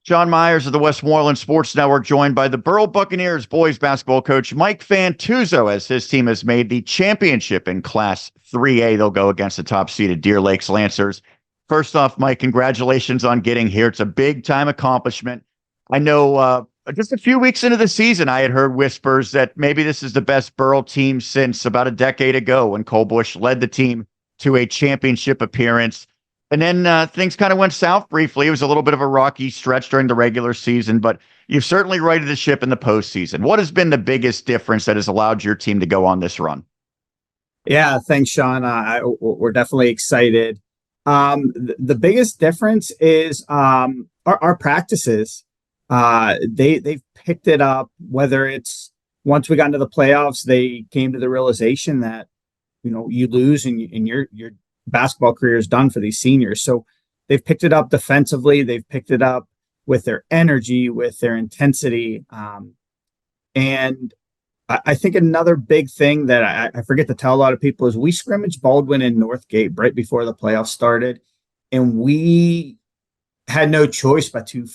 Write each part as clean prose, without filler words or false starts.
John Meyers of the Westmoreland Sports Network, joined by the Burrell Buccaneers boys basketball coach Mike Fantuzzo, as his team has made the championship in Class 3A. They'll go against the top-seeded Deer Lakes Lancers. First off, Mike, congratulations on getting here. It's a big-time accomplishment. I know just a few weeks into the season, I had heard whispers that maybe this is the best Burrell team since about a decade ago when Cole Bush led the team to a championship appearance. And then things kind of went south briefly. It was a little bit of a rocky stretch during the regular season, but you've certainly righted the ship in the postseason. What has been the biggest difference that has allowed your team to go on this run? Yeah, thanks, Sean. We're definitely excited. The biggest difference is our practices. They've picked it up. Whether it's once we got into the playoffs, they came to the realization that you lose and your basketball career is done for these seniors. So they've picked it up defensively. They've picked it up with their energy, with their intensity. And I think another big thing that I forget to tell a lot of people is we scrimmaged Baldwin and Northgate right before the playoffs started. And we had no choice but to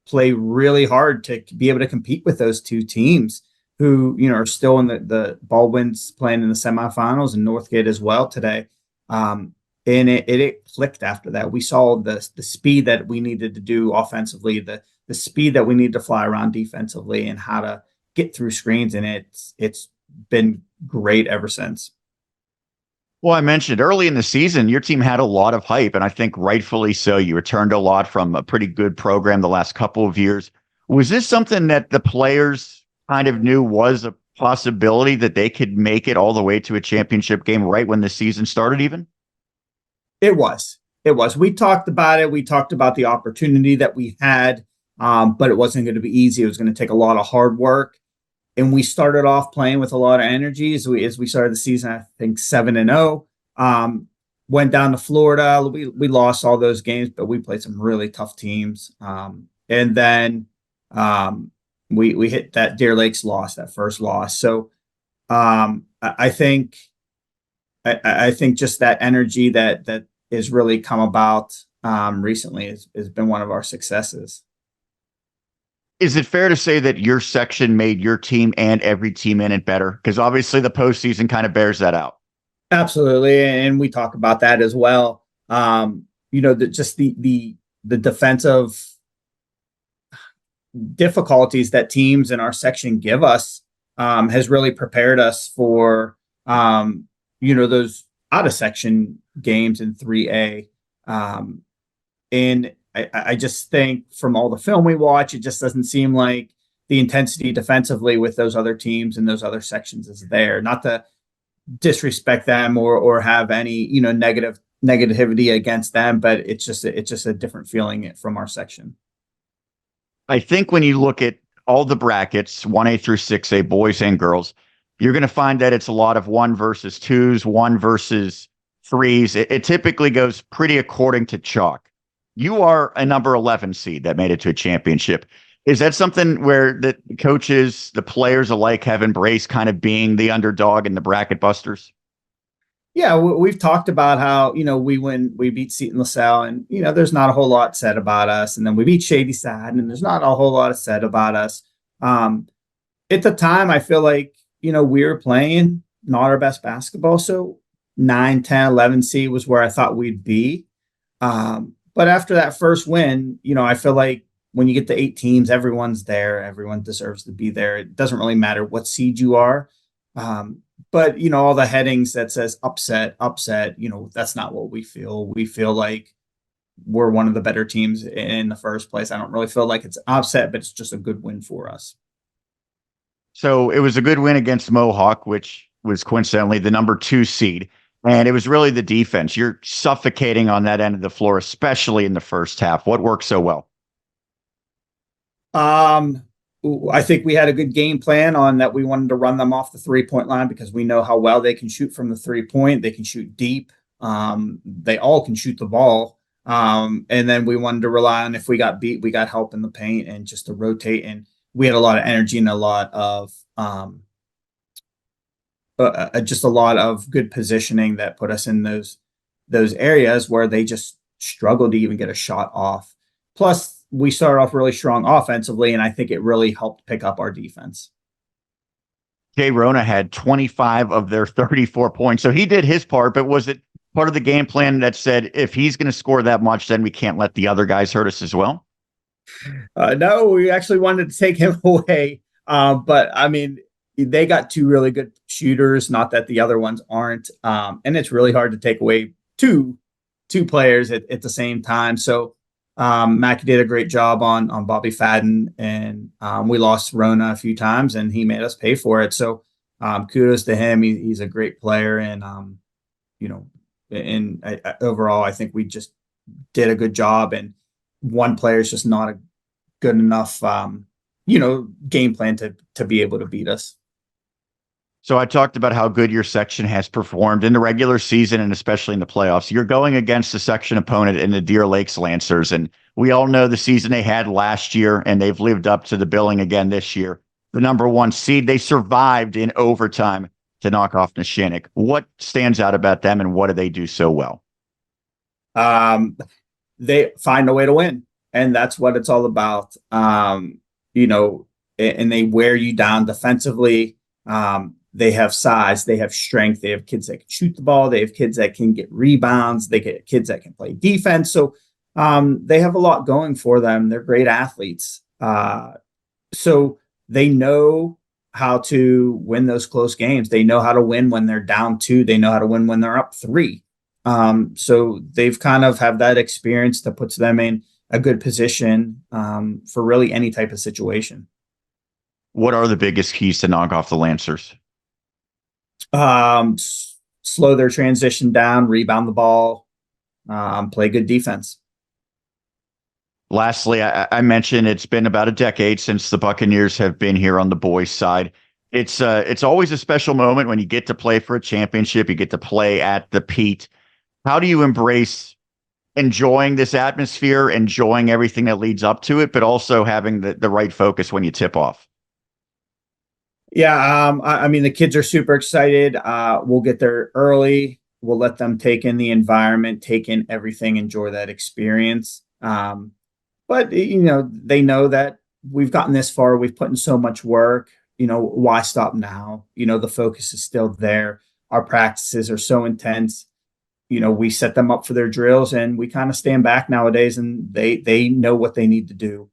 play really hard to be able to compete with those two teams who, are still in the Baldwin's playing in the semifinals and Northgate as well today. And it clicked after that. We saw the speed that we needed to do offensively, the speed that we need to fly around defensively, and how to get through screens. And it's been great ever since. Well, I mentioned early in the season, your team had a lot of hype, and I think rightfully so. You returned a lot from a pretty good program the last couple of years. Was this something that the players kind of knew was a possibility, that they could make it all the way to a championship game right when the season started even? It was. We talked about it. We talked about the opportunity that we had, but it wasn't going to be easy. It was going to take a lot of hard work. And we started off playing with a lot of energy as we started the season, I think 7-0. Went down to Florida. We lost all those games, but we played some really tough teams. And then we hit that Deer Lakes loss, that first loss. So I think just that energy that has really come about recently has been one of our successes. Is it fair to say that your section made your team and every team in it better? Because obviously the postseason kind of bears that out. Absolutely, and we talk about that as well. The defensive difficulties that teams in our section give us has really prepared us for those out of section games in 3A. And I just think from all the film we watch, it just doesn't seem like the intensity defensively with those other teams and those other sections is there. Not to disrespect them or have any negativity against them, but it's just a different feeling from our section. I think when you look at all the brackets, 1A through 6A, boys and girls, you're going to find that it's a lot of 1 versus 2s, 1 versus 3s. It typically goes pretty according to chalk. You are a number 11 seed that made it to a championship. Is that something where the coaches, the players alike have embraced kind of being the underdog and the bracket busters? Yeah, we've talked about how, we beat Seton LaSalle and, there's not a whole lot said about us. And then we beat Shadyside and there's not a whole lot said about us. At the time, I feel like, we were playing not our best basketball. So 9, 10, 11 seed was where I thought we'd be. But after that first win, I feel like when you get to 8 teams, everyone's there. Everyone deserves to be there. It doesn't really matter what seed you are. But, all the headings that says upset, that's not what we feel. We feel like we're one of the better teams in the first place. I don't really feel like it's upset, but it's just a good win for us. So it was a good win against Mohawk, which was coincidentally the number 2 seed. And it was really the defense. You're suffocating on that end of the floor, especially in the first half. What worked so well? I think we had a good game plan on that. We wanted to run them off the 3-point line because we know how well they can shoot from the 3-point. They can shoot deep. They all can shoot the ball. And then we wanted to rely on, if we got beat, we got help in the paint and just to rotate. And we had a lot of energy and a lot of just a lot of good positioning that put us in those areas where they just struggled to even get a shot off. Plus, we started off really strong offensively, and I think it really helped pick up our defense. Jay Rona had 25 of their 34 points. So he did his part, but was it part of the game plan that said, if he's going to score that much, then we can't let the other guys hurt us as well? No, we actually wanted to take him away. But I mean, they got two really good shooters, not that the other ones aren't. And it's really hard to take away two players at the same time. So Mackey did a great job on Bobby Fadden, and we lost Rona a few times, and he made us pay for it. So kudos to him. He's a great player, and overall, I think we just did a good job. And one player is just not a good enough, game plan to be able to beat us. So I talked about how good your section has performed in the regular season and especially in the playoffs. You're going against a section opponent in the Deer Lakes Lancers, and we all know the season they had last year, and they've lived up to the billing again this year. The number 1 seed, they survived in overtime to knock off Neshannock. What stands out about them, and what do they do so well? They find a way to win, and that's what it's all about. And they wear you down defensively. They have size, they have strength, they have kids that can shoot the ball, they have kids that can get rebounds, they get kids that can play defense. So they have a lot going for them. They're great athletes. So they know how to win those close games. They know how to win when they're down 2. They know how to win when they're up 3. So they've kind of have that experience that puts them in a good position for really any type of situation. What are the biggest keys to knock off the Lancers? Slow their transition down, rebound the ball, play good defense. Lastly, I mentioned it's been about a decade since the Buccaneers have been here on the boys' side. It's always a special moment when you get to play for a championship. You get to play at the Pete. How do you embrace enjoying this atmosphere, enjoying everything that leads up to it, but also having the right focus when you tip off? Yeah, I mean, the kids are super excited. We'll get there early. We'll let them take in the environment, take in everything, enjoy that experience. But, they know that we've gotten this far. We've put in so much work. Why stop now? The focus is still there. Our practices are so intense. We set them up for their drills, and we kind of stand back nowadays, and they know what they need to do.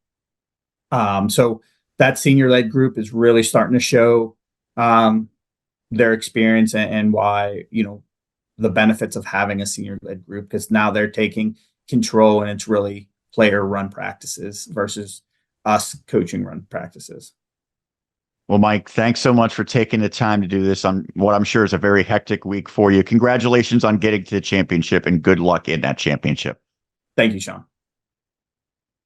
So that senior-led group is really starting to show their experience and why, the benefits of having a senior-led group, because now they're taking control, and it's really player-run practices versus us coaching run practices. Well, Mike, thanks so much for taking the time to do this on what I'm sure is a very hectic week for you. Congratulations on getting to the championship, and good luck in that championship. Thank you, Sean.